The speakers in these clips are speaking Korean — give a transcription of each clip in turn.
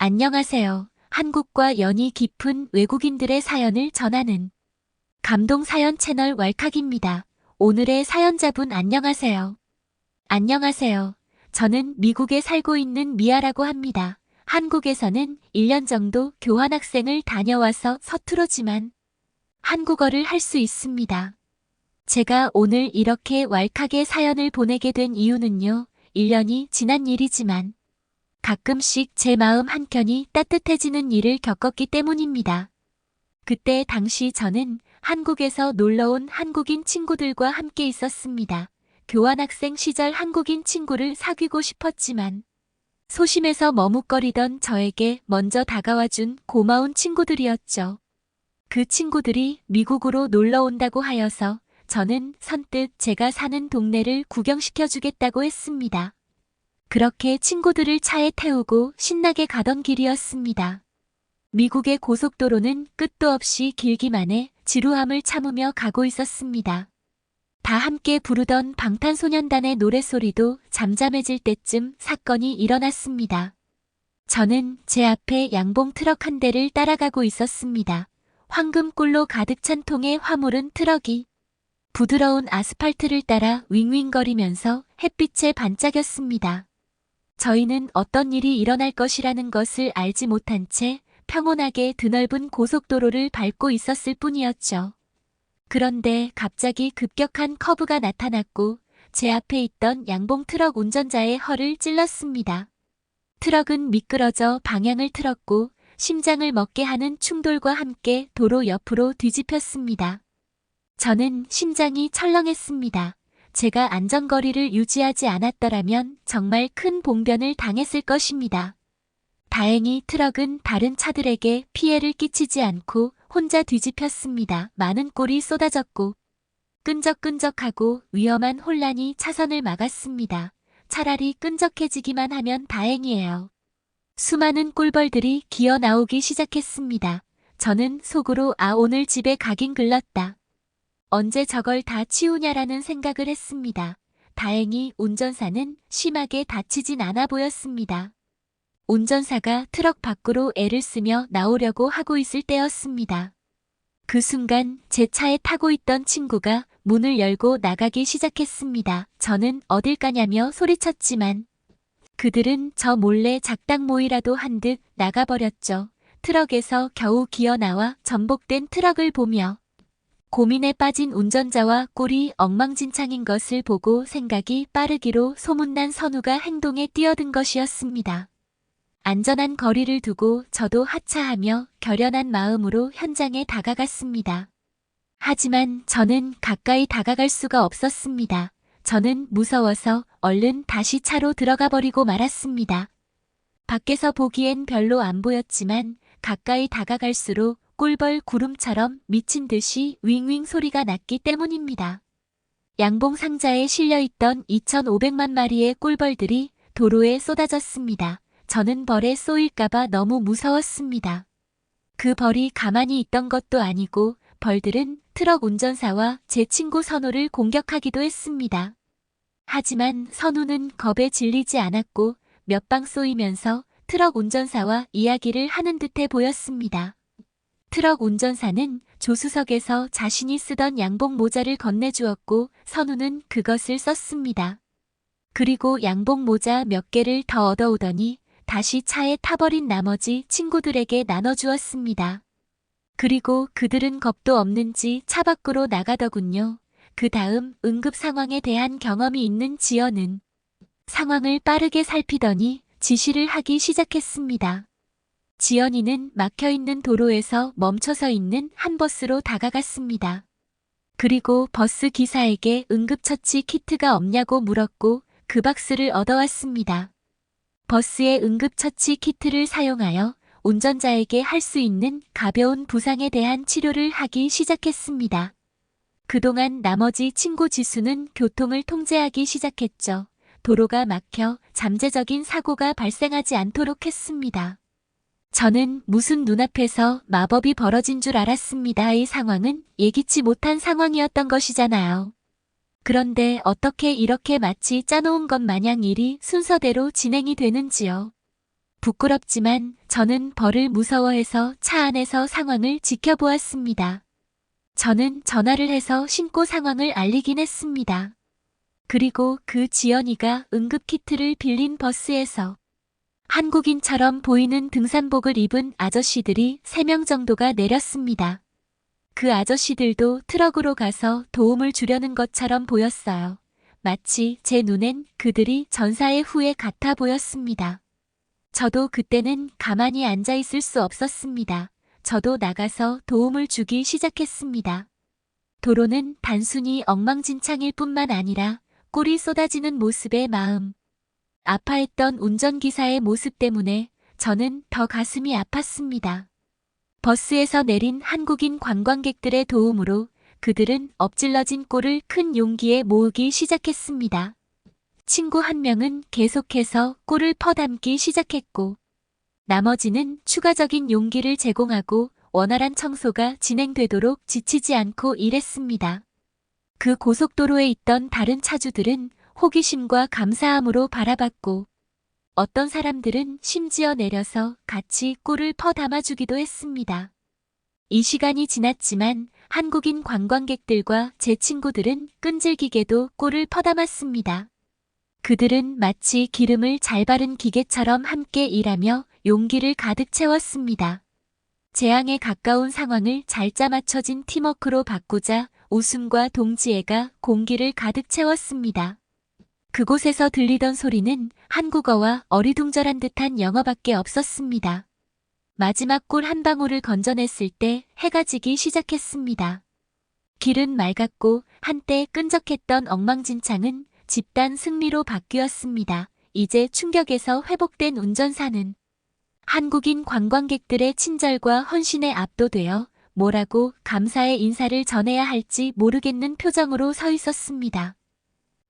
안녕하세요. 한국과 연이 깊은 외국인들의 사연을 전하는 감동 사연 채널 왈칵입니다. 오늘의 사연자분 안녕하세요. 안녕하세요. 저는 미국에 살고 있는 미아라고 합니다. 한국에서는 1년 정도 교환학생을 다녀와서 서투르지만 한국어를 할 수 있습니다. 제가 오늘 이렇게 왈칵의 사연을 보내게 된 이유는요. 1년이 지난 일이지만 가끔씩 제 마음 한켠이 따뜻해지는 일을 겪었기 때문입니다. 그때 당시 저는 한국에서 놀러온 한국인 친구들과 함께 있었습니다. 교환학생 시절 한국인 친구를 사귀고 싶었지만 소심해서 머뭇거리던 저에게 먼저 다가와준 고마운 친구들이었죠. 그 친구들이 미국으로 놀러 온다고 하여서 저는 선뜻 제가 사는 동네를 구경시켜주겠다고 했습니다. 그렇게 친구들을 차에 태우고 신나게 가던 길이었습니다. 미국의 고속도로는 끝도 없이 길기만 해 지루함을 참으며 가고 있었습니다. 다 함께 부르던 방탄소년단의 노랫소리도 잠잠해질 때쯤 사건이 일어났습니다. 저는 제 앞에 양봉 트럭 한 대를 따라가고 있었습니다. 황금꿀로 가득 찬 통에 화물은 트럭이 부드러운 아스팔트를 따라 윙윙거리면서 햇빛에 반짝였습니다. 저희는 어떤 일이 일어날 것이라는 것을 알지 못한 채 평온하게 드넓은 고속도로를 밟고 있었을 뿐이었죠. 그런데 갑자기 급격한 커브가 나타났고 제 앞에 있던 양봉 트럭 운전자의 허를 찔렀습니다. 트럭은 미끄러져 방향을 틀었고 심장을 먹게 하는 충돌과 함께 도로 옆으로 뒤집혔습니다. 저는 심장이 철렁했습니다. 제가 안전거리를 유지하지 않았더라면 정말 큰 봉변을 당했을 것입니다. 다행히 트럭은 다른 차들에게 피해를 끼치지 않고 혼자 뒤집혔습니다. 많은 꼴이 쏟아졌고 끈적끈적하고 위험한 혼란이 차선을 막았습니다. 차라리 끈적해지기만 하면 다행이에요. 수많은 꿀벌들이 기어 나오기 시작했습니다. 저는 속으로 오늘 집에 가긴 글렀다. 언제 저걸 다 치우냐라는 생각을 했습니다. 다행히 운전사는 심하게 다치진 않아 보였습니다. 운전사가 트럭 밖으로 애를 쓰며 나오려고 하고 있을 때였습니다. 그 순간 제 차에 타고 있던 친구가 문을 열고 나가기 시작했습니다. 저는 어딜 가냐며 소리쳤지만 그들은 저 몰래 작당 모이라도 한 듯 나가버렸죠. 트럭에서 겨우 기어 나와 전복된 트럭을 보며 고민에 빠진 운전자와 꼴이 엉망진창인 것을 보고 생각이 빠르기로 소문난 선우가 행동에 뛰어든 것이었습니다. 안전한 거리를 두고 저도 하차하며 결연한 마음으로 현장에 다가갔습니다. 하지만 저는 가까이 다가갈 수가 없었습니다. 저는 무서워서 얼른 다시 차로 들어가 버리고 말았습니다. 밖에서 보기엔 별로 안 보였지만 가까이 다가갈수록 꿀벌 구름처럼 미친 듯이 윙윙 소리가 났기 때문입니다. 양봉 상자에 실려있던 2,500만 마리의 꿀벌들이 도로에 쏟아졌습니다. 저는 벌에 쏘일까봐 너무 무서웠습니다. 그 벌이 가만히 있던 것도 아니고 벌들은 트럭 운전사와 제 친구 선우를 공격하기도 했습니다. 하지만 선우는 겁에 질리지 않았고 몇 방 쏘이면서 트럭 운전사와 이야기를 하는 듯해 보였습니다. 트럭 운전사는 조수석에서 자신이 쓰던 양봉 모자를 건네주었고 선우는 그것을 썼습니다. 그리고 양봉 모자 몇 개를 더 얻어오더니 다시 차에 타버린 나머지 친구들에게 나눠주었습니다. 그리고 그들은 겁도 없는지 차 밖으로 나가더군요. 그 다음 응급 상황에 대한 경험이 있는 지연은 상황을 빠르게 살피더니 지시를 하기 시작했습니다. 지연이는 막혀있는 도로에서 멈춰서 있는 한 버스로 다가갔습니다. 그리고 버스 기사에게 응급처치 키트가 없냐고 물었고 그 박스를 얻어왔습니다. 버스의 응급처치 키트를 사용하여 운전자에게 할 수 있는 가벼운 부상에 대한 치료를 하기 시작했습니다. 그동안 나머지 친구 지수는 교통을 통제하기 시작했죠. 도로가 막혀 잠재적인 사고가 발생하지 않도록 했습니다. 저는 무슨 눈앞에서 마법이 벌어진 줄 알았습니다. 이 상황은 예기치 못한 상황이었던 것이잖아요. 그런데 어떻게 이렇게 마치 짜놓은 것 마냥 일이 순서대로 진행이 되는지요. 부끄럽지만 저는 벌을 무서워해서 차 안에서 상황을 지켜보았습니다. 저는 전화를 해서 신고 상황을 알리긴 했습니다. 그리고 그 지연이가 응급키트를 빌린 버스에서 한국인처럼 보이는 등산복을 입은 아저씨들이 3명 정도가 내렸습니다. 그 아저씨들도 트럭으로 가서 도움을 주려는 것처럼 보였어요. 마치 제 눈엔 그들이 전사의 후예 같아 보였습니다. 저도 그때는 가만히 앉아 있을 수 없었습니다. 저도 나가서 도움을 주기 시작했습니다. 도로는 단순히 엉망진창일 뿐만 아니라 꿀이 쏟아지는 모습에 마음 아파했던 운전기사의 모습 때문에 저는 더 가슴이 아팠습니다. 버스에서 내린 한국인 관광객들의 도움으로 그들은 엎질러진 꿀을 큰 용기에 모으기 시작했습니다. 친구 한 명은 계속해서 꿀을 퍼담기 시작했고 나머지는 추가적인 용기를 제공하고 원활한 청소가 진행되도록 지치지 않고 일했습니다. 그 고속도로에 있던 다른 차주들은 호기심과 감사함으로 바라봤고 어떤 사람들은 심지어 내려서 같이 꿀을 퍼담아주기도 했습니다. 이 시간이 지났지만 한국인 관광객들과 제 친구들은 끈질기게도 꿀을 퍼담았습니다. 그들은 마치 기름을 잘 바른 기계처럼 함께 일하며 용기를 가득 채웠습니다. 재앙에 가까운 상황을 잘 짜맞춰진 팀워크로 바꾸자 웃음과 동지애가 공기를 가득 채웠습니다. 그곳에서 들리던 소리는 한국어와 어리둥절한 듯한 영어밖에 없었습니다. 마지막 꿀 한 방울을 건져냈을 때 해가 지기 시작했습니다. 길은 맑았고 한때 끈적했던 엉망진창은 집단 승리로 바뀌었습니다. 이제 충격에서 회복된 운전사는 한국인 관광객들의 친절과 헌신에 압도되어 뭐라고 감사의 인사를 전해야 할지 모르겠는 표정으로 서 있었습니다.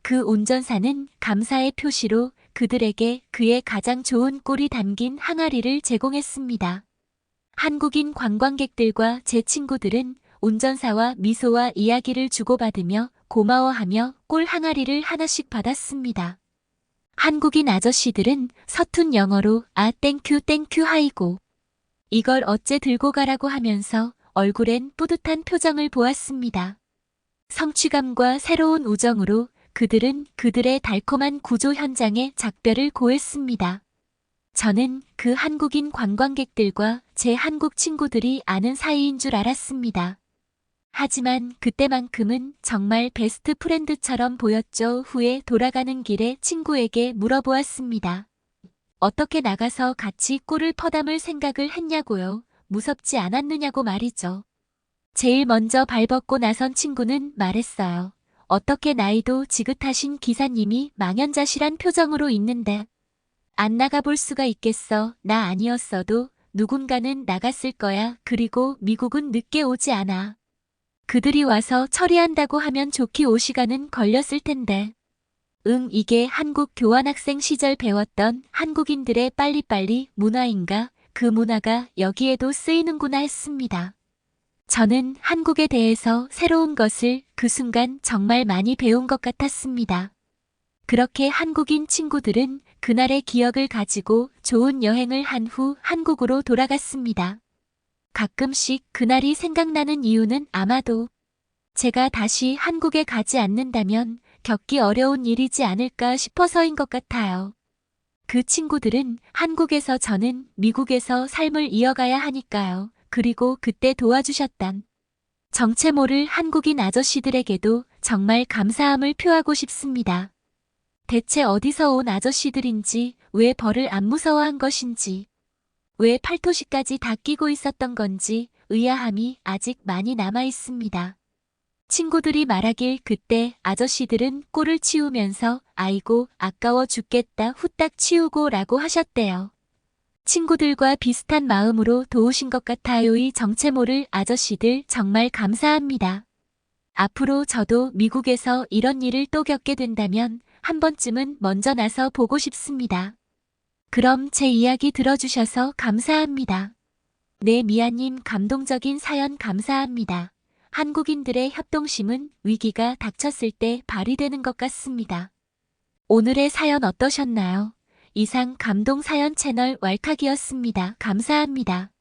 그 운전사는 감사의 표시로 그들에게 그의 가장 좋은 꿀이 담긴 항아리를 제공했습니다. 한국인 관광객들과 제 친구들은 운전사와 미소와 이야기를 주고받으며 고마워하며 꿀 항아리를 하나씩 받았습니다. 한국인 아저씨들은 서툰 영어로 땡큐 하이고 이걸 어째 들고 가라고 하면서 얼굴엔 뿌듯한 표정을 보았습니다. 성취감과 새로운 우정으로 그들은 그들의 달콤한 구조 현장에 작별을 고했습니다. 저는 그 한국인 관광객들과 제 한국 친구들이 아는 사이인 줄 알았습니다. 하지만 그때만큼은 정말 베스트 프렌드처럼 보였죠. 후에 돌아가는 길에 친구에게 물어보았습니다. 어떻게 나가서 같이 꿀을 퍼담을 생각을 했냐고요. 무섭지 않았느냐고 말이죠. 제일 먼저 발벗고 나선 친구는 말했어요. 어떻게 나이도 지긋하신 기사님이 망연자실한 표정으로 있는데 안 나가볼 수가 있겠어. 나 아니었어도 누군가는 나갔을 거야. 그리고 미국은 늦게 오지 않아. 그들이 와서 처리한다고 하면 좋기 5시간은 걸렸을 텐데. 이게 한국 교환학생 시절 배웠던 한국인들의 빨리빨리 문화인가? 그 문화가 여기에도 쓰이는구나 했습니다. 저는 한국에 대해서 새로운 것을 그 순간 정말 많이 배운 것 같았습니다. 그렇게 한국인 친구들은 그날의 기억을 가지고 좋은 여행을 한 후 한국으로 돌아갔습니다. 가끔씩 그날이 생각나는 이유는 아마도 제가 다시 한국에 가지 않는다면 겪기 어려운 일이지 않을까 싶어서인 것 같아요. 그 친구들은 한국에서 저는 미국에서 삶을 이어가야 하니까요. 그리고 그때 도와주셨던 정체 모를 한국인 아저씨들에게도 정말 감사함을 표하고 싶습니다. 대체 어디서 온 아저씨들인지, 왜 벌을 안 무서워한 것인지, 왜 팔토시까지 다 끼고 있었던 건지 의아함이 아직 많이 남아 있습니다. 친구들이 말하길 그때 아저씨들은 꿀을 치우면서 아이고 아까워 죽겠다 후딱 치우고 라고 하셨대요. 친구들과 비슷한 마음으로 도우신 것 같아요. 이 정체 모를 아저씨들 정말 감사합니다. 앞으로 저도 미국에서 이런 일을 또 겪게 된다면 한 번쯤은 먼저 나서 보고 싶습니다. 그럼 제 이야기 들어주셔서 감사합니다. 네, 미아님 감동적인 사연 감사합니다. 한국인들의 협동심은 위기가 닥쳤을 때 발휘되는 것 같습니다. 오늘의 사연 어떠셨나요? 이상 감동 사연 채널 왈칵이었습니다. 감사합니다.